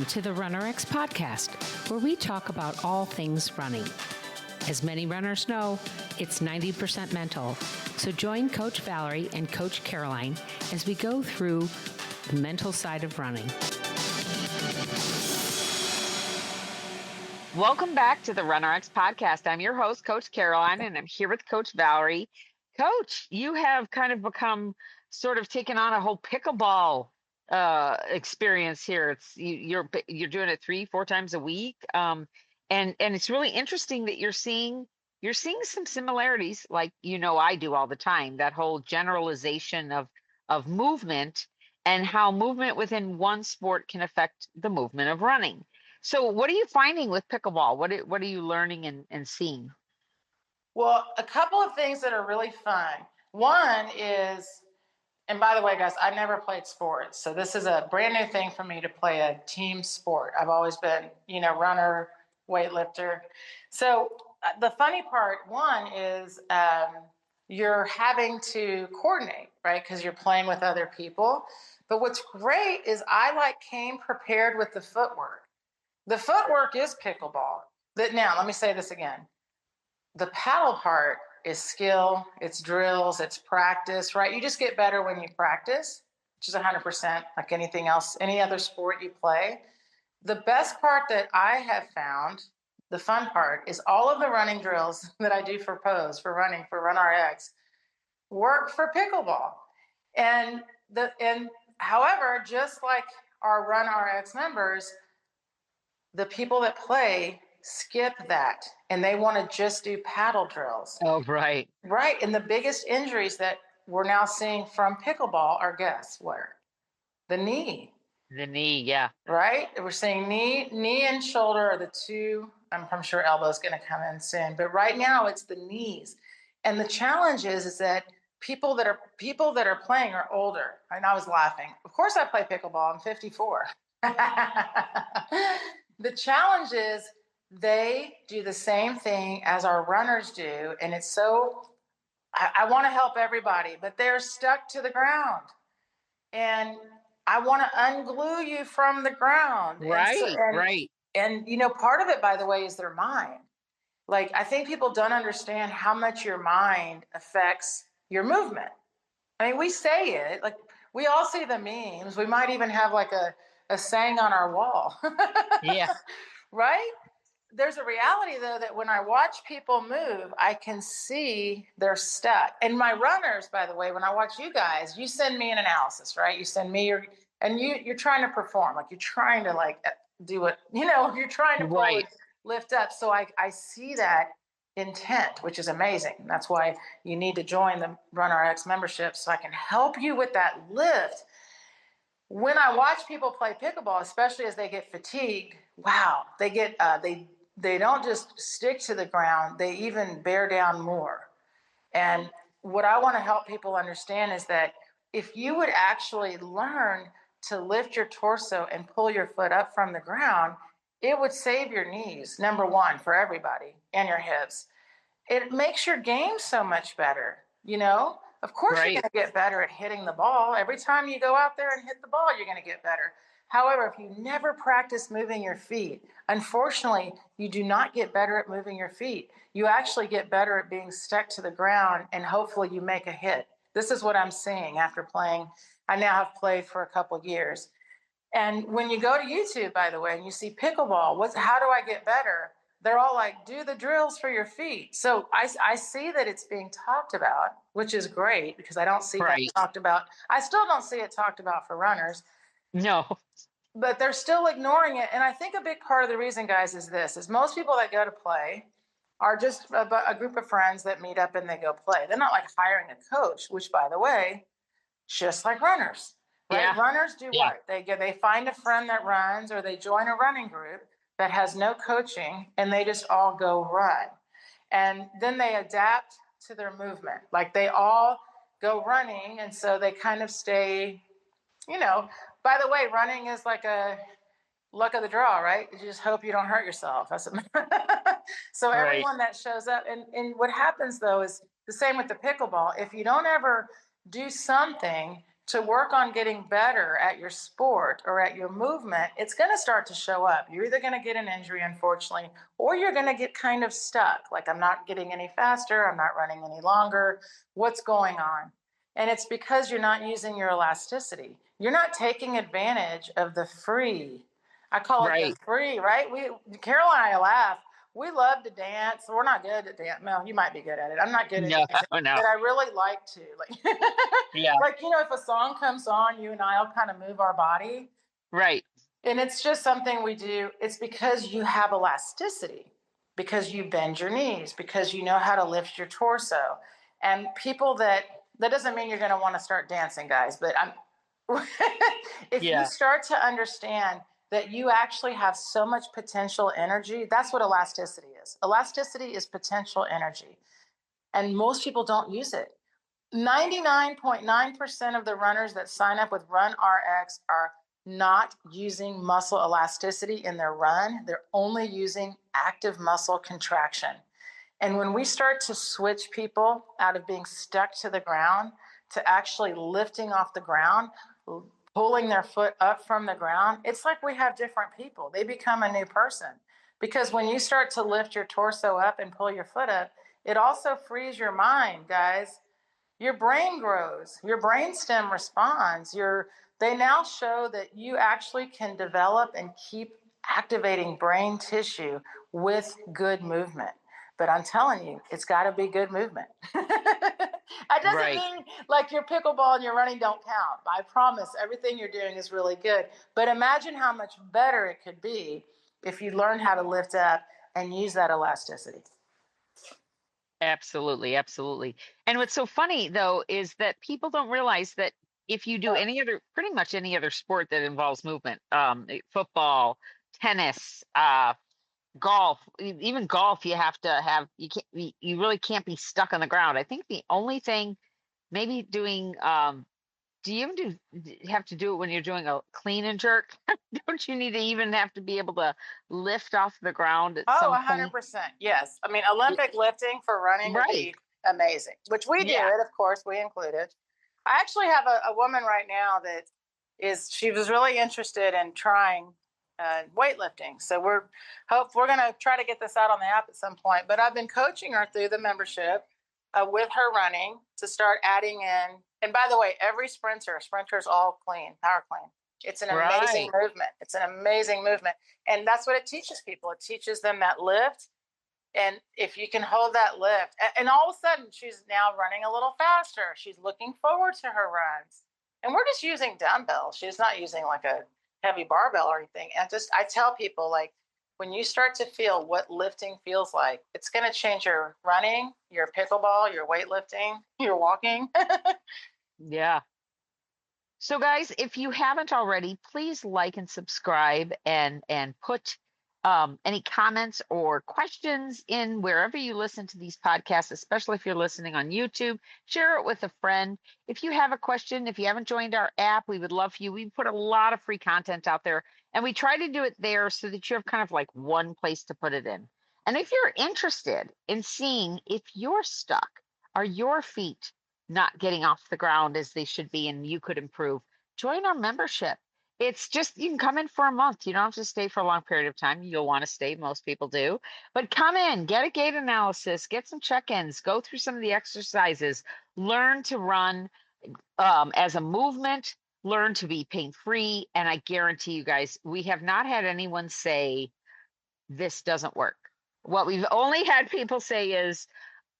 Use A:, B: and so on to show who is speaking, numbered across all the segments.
A: to the RunnerX podcast, where we talk about all things running. As many runners know, it's 90% mental. So join Coach Valerie and Coach Caroline as we go through the mental side of running.
B: Welcome back to the RunnerX podcast. I'm your host, Coach Caroline, and I'm here with Coach Valerie. Coach, you have kind of become sort of taken on a whole pickleball experience here. You're doing it 3-4 times a week, and it's really interesting that you're seeing some similarities, like I do all the time. That whole generalization of movement and how movement within one sport can affect the movement of running. So, what are you finding with pickleball? What are you learning and seeing?
C: Well, a couple of things that are really fun. One is, and by the way, guys, I never played sports. So this is a brand new thing for me to play a team sport. I've always been, runner, weightlifter. So the funny part, one is you're having to coordinate, right? Because you're playing with other people. But what's great is I came prepared with the footwork. The footwork is pickleball. Now, let me say this again. The paddle part is skill, it's drills, it's practice, right? You just get better when you practice, which is 100% like anything else, any other sport you play. The best part that I have found, the fun part, is all of the running drills that I do for pose, for running, for RunRx, work for pickleball. And however, just like our RunRx members, the people that play skip that and they want to just do paddle drills.
B: Oh, right.
C: Right. And the biggest injuries that we're now seeing from pickleball are, guess where? The knee.
B: The knee, yeah.
C: Right. We're seeing knee and shoulder are the two. I'm sure elbow's going to come in soon, but right now it's the knees. And the challenge is that people that are playing are older. And I was laughing. Of course I play pickleball. I'm 54. The challenge is they do the same thing as our runners do. And it's so, I want to help everybody, but they're stuck to the ground. And I want to unglue you from the ground.
B: Right, right.
C: And, part of it, by the way, is their mind. I think people don't understand how much your mind affects your movement. I mean, we say it, we all see the memes. We might even have a saying on our wall.
B: Yeah.
C: Right? There's a reality, though, that when I watch people move, I can see they're stuck. And my runners, by the way, when I watch you guys, you send me an analysis, right? You send me you're trying to perform, you're trying to do it, you're trying to pull
B: right.
C: and lift up. So I see that intent, which is amazing. That's why you need to join the RunRx membership so I can help you with that lift. When I watch people play pickleball, especially as they get fatigued, wow, they get they don't just stick to the ground, they even bear down more. And what I want to help people understand is that if you would actually learn to lift your torso and pull your foot up from the ground, it would save your knees, number one, for everybody, and your hips. It makes your game so much better, Of course,
B: right.
C: You're going to get better at hitting the ball. Every time you go out there and hit the ball, you're going to get better. However, if you never practice moving your feet, unfortunately, you do not get better at moving your feet. You actually get better at being stuck to the ground, and hopefully you make a hit. This is what I'm seeing after playing. I now have played for a couple of years. And when you go to YouTube, by the way, and you see pickleball, how do I get better? They're all do the drills for your feet. So I see that it's being talked about, which is great because I don't see that talked about. I still don't see it talked about for runners.
B: No.
C: But they're still ignoring it. And I think a big part of the reason, guys, is most people that go to play are just a group of friends that meet up and they go play. They're not hiring a coach, which, by the way, just like runners, right?
B: Yeah.
C: Runners do what? They find a friend that runs, or they join a running group that has no coaching, and they just all go run. And then they adapt to their movement. They all go running, and so they kind of stay, by the way, running is like a luck of the draw, right? You just hope you don't hurt yourself. So everyone that shows up, and what happens, though, is the same with the pickleball. If you don't ever do something to work on getting better at your sport or at your movement, it's going to start to show up. You're either going to get an injury, unfortunately, or you're going to get kind of stuck. Like, I'm not getting any faster. I'm not running any longer. What's going on? And it's because you're not using your elasticity. You're not taking advantage of the free. I call it the free, right? Carol and I laugh. We love to dance. We're not good at dance. Well, you might be good at it. I'm not good at dancing,
B: No.
C: but I really like to. Like,
B: Yeah.
C: like, if a song comes on, you and I'll kind of move our body.
B: Right.
C: And it's just something we do. It's because you have elasticity, because you bend your knees, because you know how to lift your torso. And people that doesn't mean you're going to want to start dancing, guys, but if you start to understand that you actually have so much potential energy, that's what elasticity is. Elasticity is potential energy. And most people don't use it. 99.9% of the runners that sign up with Run RX are not using muscle elasticity in their run. They're only using active muscle contraction. And when we start to switch people out of being stuck to the ground to actually lifting off the ground, pulling their foot up from the ground, it's like we have different people. They become a new person. Because when you start to lift your torso up and pull your foot up, it also frees your mind, guys. Your brain grows, your brainstem responds. They now show that you actually can develop and keep activating brain tissue with good movement. But I'm telling you, it's got to be good movement. That doesn't mean like your pickleball and your running don't count. I promise everything you're doing is really good. But imagine how much better it could be if you learn how to lift up and use that elasticity.
B: Absolutely, absolutely. And what's so funny though is that people don't realize that if you do pretty much any other sport that involves movement, football, tennis, golf, even golf, you have to have you really can't be stuck on the ground. I think the only thing maybe doing do you even have to do it when you're doing a clean and jerk? Don't you need to even have to be able to lift off the ground at some point?
C: 100%. Yes. I mean, Olympic lifting for running would be amazing, which we do it, of course, we include it. I actually have a woman right now that she was really interested in trying weightlifting. So we're going to try to get this out on the app at some point, but I've been coaching her through the membership with her running to start adding in. And by the way, every sprinter's all clean, power clean. It's an amazing movement. It's an amazing movement. And that's what it teaches people. It teaches them that lift. And if you can hold that lift, and all of a sudden she's now running a little faster. She's looking forward to her runs. And we're just using dumbbells. She's not using like a heavy barbell or anything. And I tell people, like, when you start to feel what lifting feels like, it's going to change your running, your pickleball, your weightlifting, your walking.
B: Yeah. So guys, if you haven't already, please like and subscribe and put any comments or questions in wherever you listen to these podcasts, especially if you're listening on YouTube. Share it with a friend. If you have a question, if you haven't joined our app, we would love for you. We put a lot of free content out there, and we try to do it there so that you have kind of like one place to put it in. And if you're interested in seeing if you're stuck, are your feet not getting off the ground as they should be and you could improve, join our membership. It's just, you can come in for a month. You don't have to stay for a long period of time. You'll want to stay. Most people do. But come in, get a gait analysis, get some check-ins, go through some of the exercises, learn to run as a movement, learn to be pain-free. And I guarantee you guys, we have not had anyone say, this doesn't work. What we've only had people say is,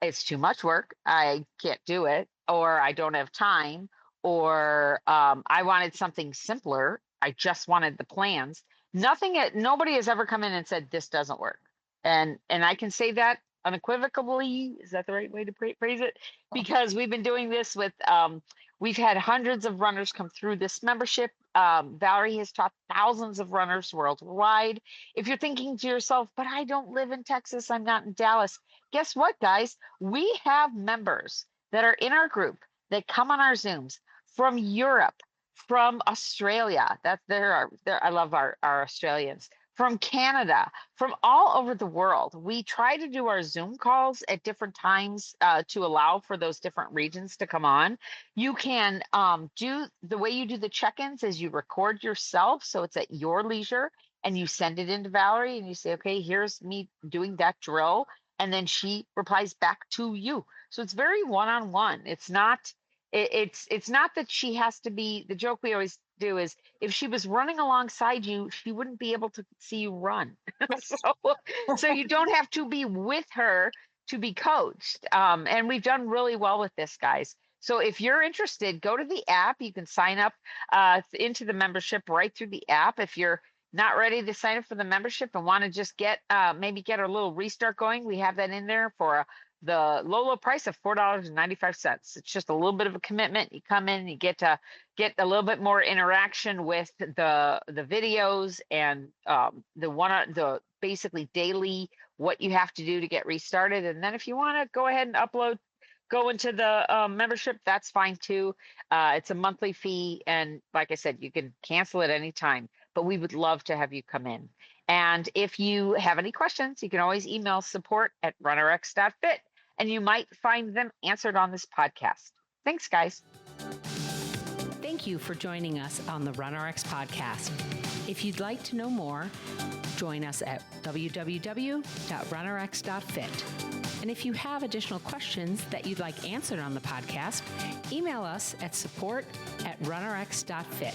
B: it's too much work. I can't do it, or I don't have time, or I wanted something simpler. I just wanted the plans. Nobody has ever come in and said this doesn't work. And I can say that unequivocally. Is that the right way to phrase it? Because we've been doing this with, we've had hundreds of runners come through this membership. Valerie has taught thousands of runners worldwide. If you're thinking to yourself, but I don't live in Texas, I'm not in Dallas. Guess what, guys? We have members that are in our group that come on our Zooms from Europe, from Australia. I love our Australians, from Canada, from all over the world. We try to do our Zoom calls at different times to allow for those different regions to come on. You can do the way you do the check-ins is you record yourself, so it's at your leisure, and you send it into Valerie and you say, okay, here's me doing that drill. And then she replies back to you. So it's very one-on-one. It's not that she has to be, the joke we always do is if she was running alongside you, she wouldn't be able to see you run. So you don't have to be with her to be coached. And we've done really well with this, guys. So if you're interested, go to the app. You can sign up into the membership right through the app. If you're not ready to sign up for the membership and want to just maybe get a little restart going, we have that in there for the low price of $4.95. It's just a little bit of a commitment. You come in, you get to get a little bit more interaction with the videos and the basically daily what you have to do to get restarted. And then if you want to go ahead and go into the membership, that's fine too. It's a monthly fee, and like I said, you can cancel it anytime. But we would love to have you come in. And if you have any questions, you can always email support@runnerx.fit, and you might find them answered on this podcast. Thanks, guys.
A: Thank you for joining us on the RunRx podcast. If you'd like to know more, join us at www.runnerx.fit. And if you have additional questions that you'd like answered on the podcast, email us at support@runnerx.fit.